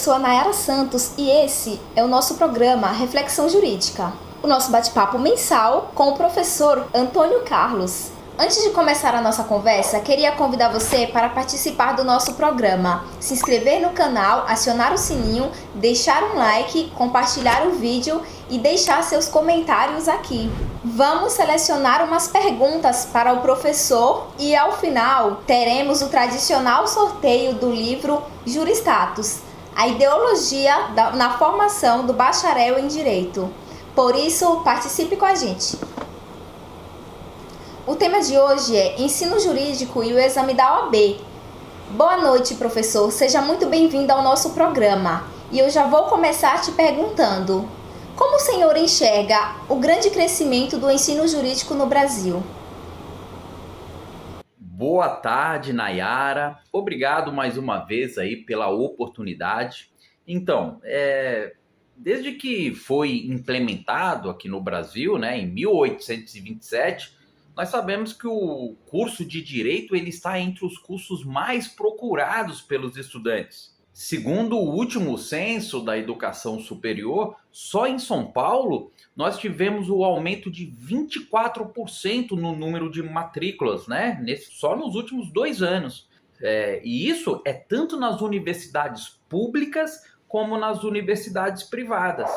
sou a Nayara Santos e esse é o nosso programa Reflexão Jurídica, o nosso bate-papo mensal com o professor Antônio Carlos. Antes de começar a nossa conversa, queria convidar você para participar do nosso programa, se inscrever no canal, acionar o sininho, deixar um like, compartilhar o vídeo e deixar seus comentários aqui. Vamos selecionar umas perguntas para o professor e, ao final, teremos o tradicional sorteio do livro Juristatus, a ideologia na formação do bacharel em Direito. Por isso, participe com a gente! O tema de hoje é Ensino Jurídico e o Exame da OAB. Boa noite, professor. Seja muito bem-vindo ao nosso programa. E eu já vou começar te perguntando: como o senhor enxerga o grande crescimento do ensino jurídico no Brasil? Boa tarde, Nayara. Obrigado mais uma vez aí pela oportunidade. Então, desde que foi implementado aqui no Brasil, né, em 1827, nós sabemos que o curso de Direito ele está entre os cursos mais procurados pelos estudantes. Segundo o último censo da educação superior, só em São Paulo nós tivemos o aumento de 24% no número de matrículas, né? Só nos últimos 2 anos. E isso é tanto nas universidades públicas como nas universidades privadas.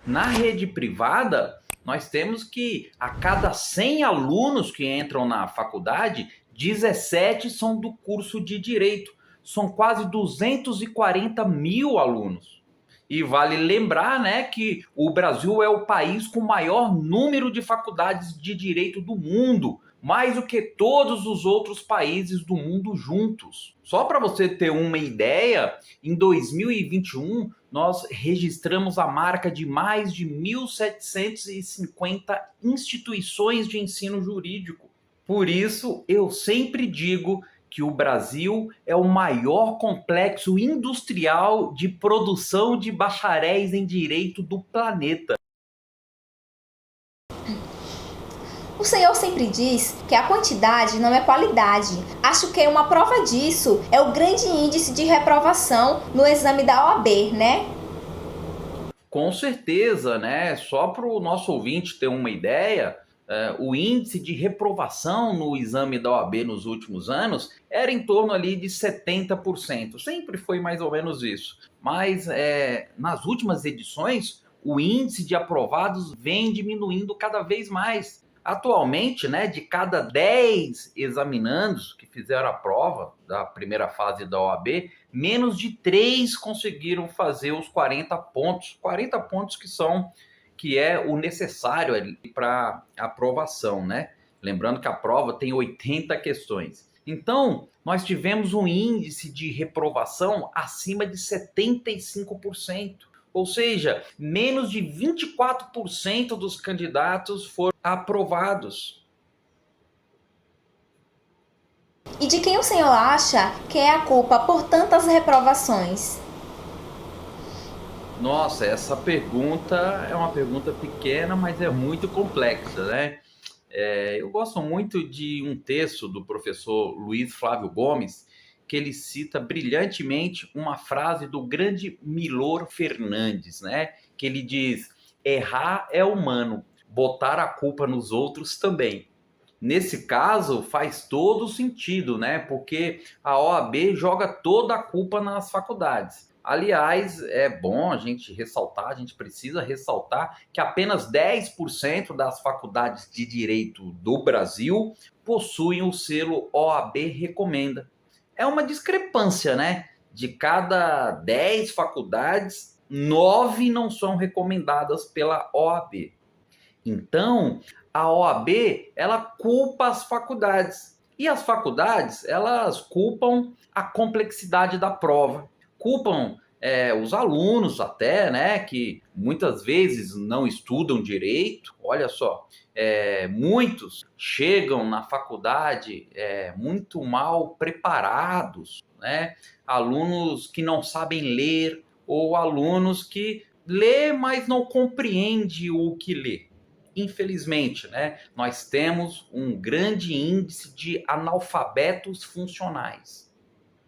Na rede privada, nós temos que a cada 100 alunos que entram na faculdade, 17 são do curso de Direito. São quase 240 mil alunos. E vale lembrar, né, que o Brasil é o país com o maior número de faculdades de direito do mundo, mais do que todos os outros países do mundo juntos. Só para você ter uma ideia, em 2021, nós registramos a marca de mais de 1.750 instituições de ensino jurídico. Por isso, eu sempre digo que o Brasil é o maior complexo industrial de produção de bacharéis em direito do planeta. O senhor sempre diz que a quantidade não é qualidade. Acho que uma prova disso é o grande índice de reprovação no exame da OAB, né? Com certeza, né? Só para o nosso ouvinte ter uma ideia, o índice de reprovação no exame da OAB nos últimos anos era em torno ali de 70%. Sempre foi mais ou menos isso. Mas nas últimas edições, o índice de aprovados vem diminuindo cada vez mais. Atualmente, né, de cada 10 examinandos que fizeram a prova da primeira fase da OAB, menos de 3 conseguiram fazer os 40 pontos. 40 pontos que é o necessário para aprovação, né? Lembrando que a prova tem 80 questões. Então, nós tivemos um índice de reprovação acima de 75%. Ou seja, menos de 24% dos candidatos foram aprovados. E de quem o senhor acha que é a culpa por tantas reprovações? Nossa, essa pergunta é uma pergunta pequena, mas é muito complexa, né? Eu gosto muito de um texto do professor Luiz Flávio Gomes, que ele cita brilhantemente uma frase do grande Milor Fernandes, né? Que ele diz: errar é humano, botar a culpa nos outros também. Nesse caso, faz todo sentido, né? Porque a OAB joga toda a culpa nas faculdades. Aliás, é bom a gente ressaltar, a gente precisa ressaltar que apenas 10% das faculdades de direito do Brasil possuem o selo OAB Recomenda. É uma discrepância, né? De cada 10 faculdades, 9 não são recomendadas pela OAB. Então, a OAB, ela culpa as faculdades. E as faculdades, elas culpam a complexidade da prova. Culpam os alunos até, né, que muitas vezes não estudam direito. Olha só, muitos chegam na faculdade muito mal preparados, né? Alunos que não sabem ler ou alunos que lê, mas não compreende o que lê. Infelizmente, né, nós temos um grande índice de analfabetos funcionais.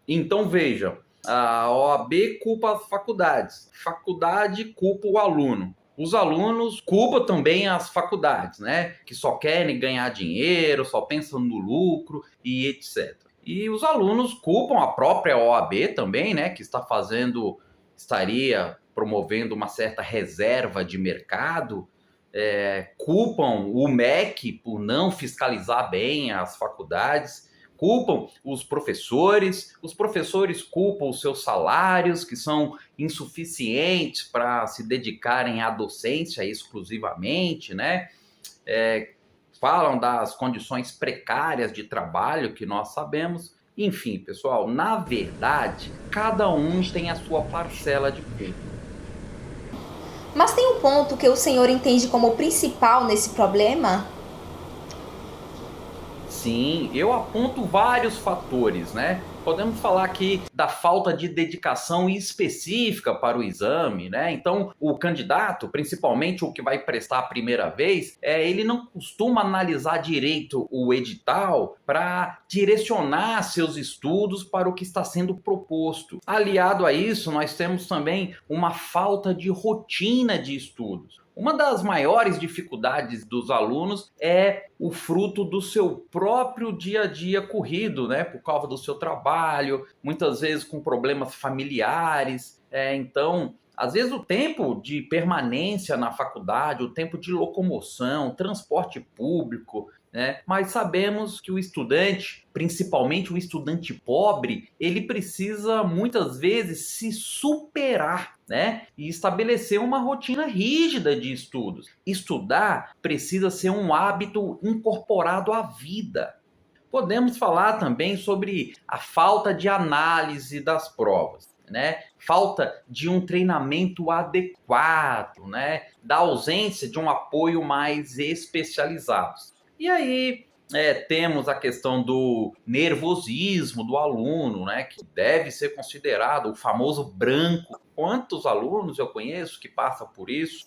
Então, vejam, A OAB culpa as faculdades, a faculdade culpa o aluno. Os alunos culpam também as faculdades, né? Que só querem ganhar dinheiro, só pensam no lucro e etc. E os alunos culpam a própria OAB também, né? Que estaria promovendo uma certa reserva de mercado, culpam o MEC por não fiscalizar bem as faculdades, culpam os professores culpam os seus salários, que são insuficientes para se dedicarem à docência exclusivamente, né? Falam das condições precárias de trabalho que nós sabemos. Enfim, pessoal, na verdade, cada um tem a sua parcela de culpa. Mas tem um ponto que o senhor entende como principal nesse problema? Sim, eu aponto vários fatores, né? Podemos falar aqui da falta de dedicação específica para o exame, né? Então, o candidato, principalmente o que vai prestar a primeira vez, ele não costuma analisar direito o edital para direcionar seus estudos para o que está sendo proposto. Aliado a isso, nós temos também uma falta de rotina de estudos. Uma das maiores dificuldades dos alunos é o fruto do seu próprio dia a dia corrido, né? Por causa do seu trabalho, muitas vezes com problemas familiares. Então, às vezes o tempo de permanência na faculdade, o tempo de locomoção, transporte público, né? Mas sabemos que o estudante, principalmente o estudante pobre, ele precisa muitas vezes se superar, né? E estabelecer uma rotina rígida de estudos. Estudar precisa ser um hábito incorporado à vida. Podemos falar também sobre a falta de análise das provas, né? Falta de um treinamento adequado, né? Da ausência de um apoio mais especializado. E aí temos a questão do nervosismo do aluno, né? Que deve ser considerado o famoso branco. Quantos alunos eu conheço que passam por isso?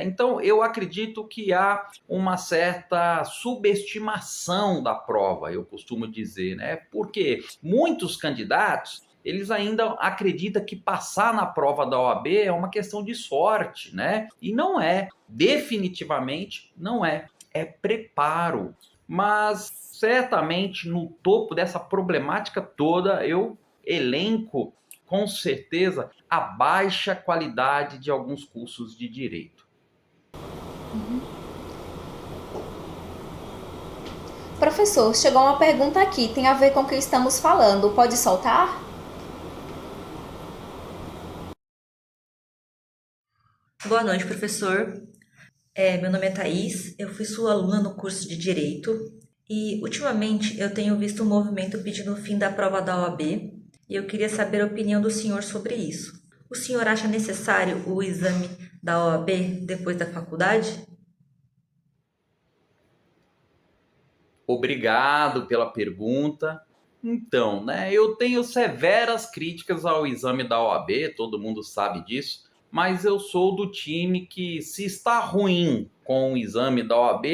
Então, eu acredito que há uma certa subestimação da prova, eu costumo dizer, né? Porque muitos candidatos, eles ainda acreditam que passar na prova da OAB é uma questão de sorte, né? E não é, definitivamente não é. É preparo. Mas, certamente, no topo dessa problemática toda, eu elenco, com certeza, a baixa qualidade de alguns cursos de direito. Professor, chegou uma pergunta aqui, tem a ver com o que estamos falando. Pode soltar? Boa noite, professor. Meu nome é Thaís, eu fui sua aluna no curso de Direito e, ultimamente, eu tenho visto um movimento pedindo o fim da prova da OAB e eu queria saber a opinião do senhor sobre isso. O senhor acha necessário o exame da OAB depois da faculdade? Obrigado pela pergunta. Então, né, eu tenho severas críticas ao exame da OAB, todo mundo sabe disso, mas eu sou do time que, se está ruim com o exame da OAB,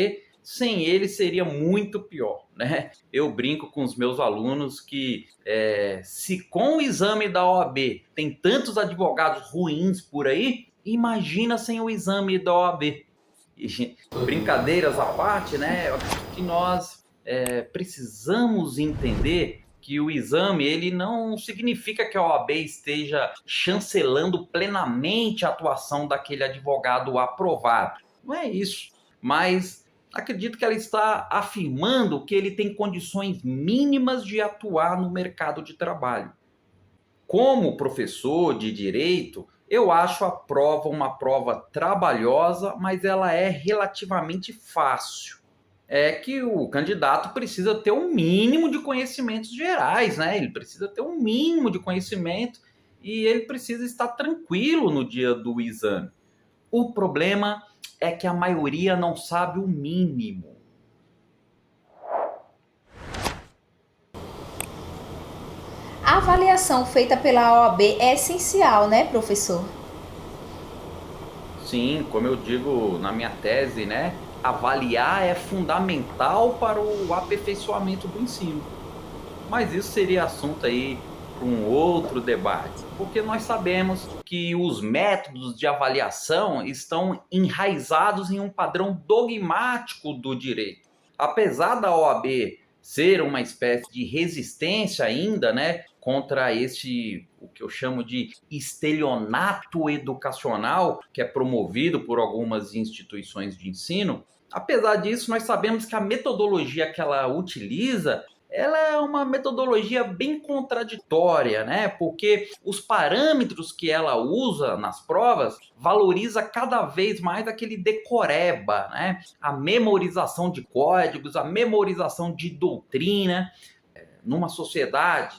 sem ele seria muito pior, né? Eu brinco com os meus alunos que se com o exame da OAB tem tantos advogados ruins por aí, imagina sem o exame da OAB. E, brincadeiras à parte, né? Eu acredito que nós precisamos entender que o exame ele não significa que a OAB esteja chancelando plenamente a atuação daquele advogado aprovado. Não é isso. Mas acredito que ela está afirmando que ele tem condições mínimas de atuar no mercado de trabalho. Como professor de direito, eu acho a prova uma prova trabalhosa, mas ela é relativamente fácil. É que o candidato precisa ter um mínimo de conhecimentos gerais, né? Ele precisa ter um mínimo de conhecimento e ele precisa estar tranquilo no dia do exame. O problema é que a maioria não sabe o mínimo. A avaliação feita pela OAB é essencial, né, professor? Sim, como eu digo na minha tese, né? Avaliar é fundamental para o aperfeiçoamento do ensino. Mas isso seria assunto aí para um outro debate, porque nós sabemos que os métodos de avaliação estão enraizados em um padrão dogmático do direito. Apesar da OAB ser uma espécie de resistência ainda, né, contra o que eu chamo de estelionato educacional, que é promovido por algumas instituições de ensino, apesar disso, nós sabemos que a metodologia que ela utiliza, ela é uma metodologia bem contraditória, né? Porque os parâmetros que ela usa nas provas valoriza cada vez mais aquele decoreba, né? A memorização de códigos, a memorização de doutrina. Numa sociedade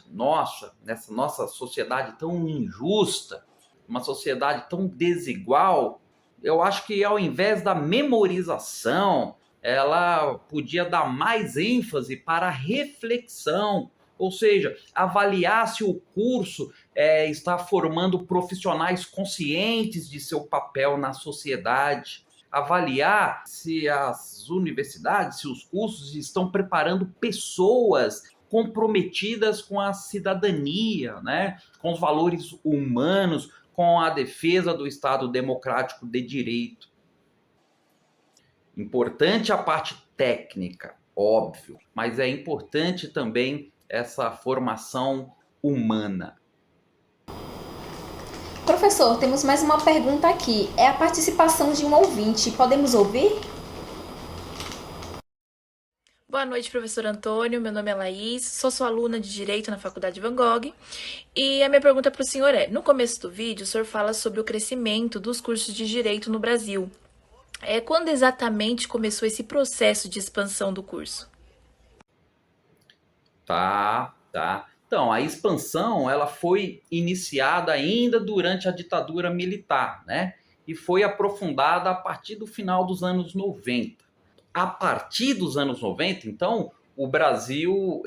nessa nossa sociedade tão injusta, uma sociedade tão desigual, eu acho que ao invés da memorização, ela podia dar mais ênfase para a reflexão, ou seja, avaliar se o curso está formando profissionais conscientes de seu papel na sociedade, avaliar se as universidades, se os cursos estão preparando pessoas comprometidas com a cidadania, né? Com os valores humanos, com a defesa do Estado democrático de direito. Importante a parte técnica, óbvio, mas é importante também essa formação humana. Professor, temos mais uma pergunta aqui. É a participação de um ouvinte. Podemos ouvir? Boa noite, professor Antônio. Meu nome é Laís, sou sua aluna de Direito na Faculdade Van Gogh. E a minha pergunta para o senhor no começo do vídeo, o senhor fala sobre o crescimento dos cursos de Direito no Brasil. Quando exatamente começou esse processo de expansão do curso? Tá. Então, a expansão ela foi iniciada ainda durante a ditadura militar, né? E foi aprofundada a partir do final dos anos 90. A partir dos anos 90, então, o Brasil,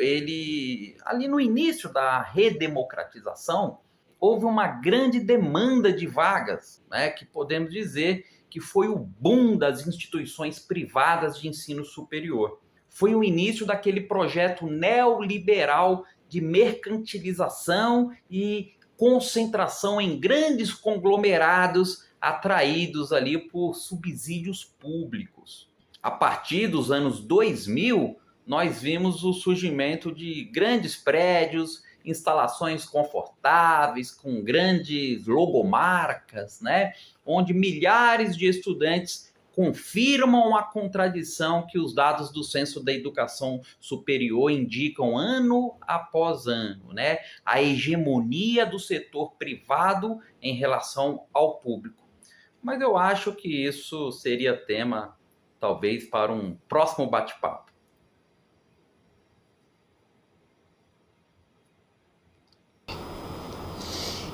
ali no início da redemocratização, houve uma grande demanda de vagas, né, que podemos dizer que foi o boom das instituições privadas de ensino superior. Foi o início daquele projeto neoliberal de mercantilização e concentração em grandes conglomerados atraídos ali por subsídios públicos. A partir dos anos 2000, nós vimos o surgimento de grandes prédios, instalações confortáveis, com grandes logomarcas, né? Onde milhares de estudantes confirmam a contradição que os dados do Censo da Educação Superior indicam ano após ano, né? A hegemonia do setor privado em relação ao público. Mas eu acho que isso seria tema talvez para um próximo bate-papo.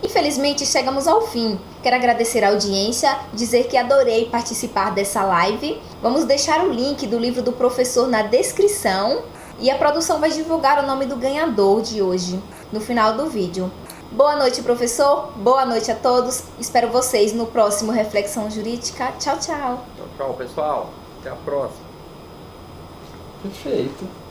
Infelizmente, chegamos ao fim. Quero agradecer a audiência, dizer que adorei participar dessa live. Vamos deixar o link do livro do professor na descrição e a produção vai divulgar o nome do ganhador de hoje, no final do vídeo. Boa noite, professor. Boa noite a todos. Espero vocês no próximo Reflexão Jurídica. Tchau, tchau. Tchau, pessoal. Até a próxima. Perfeito.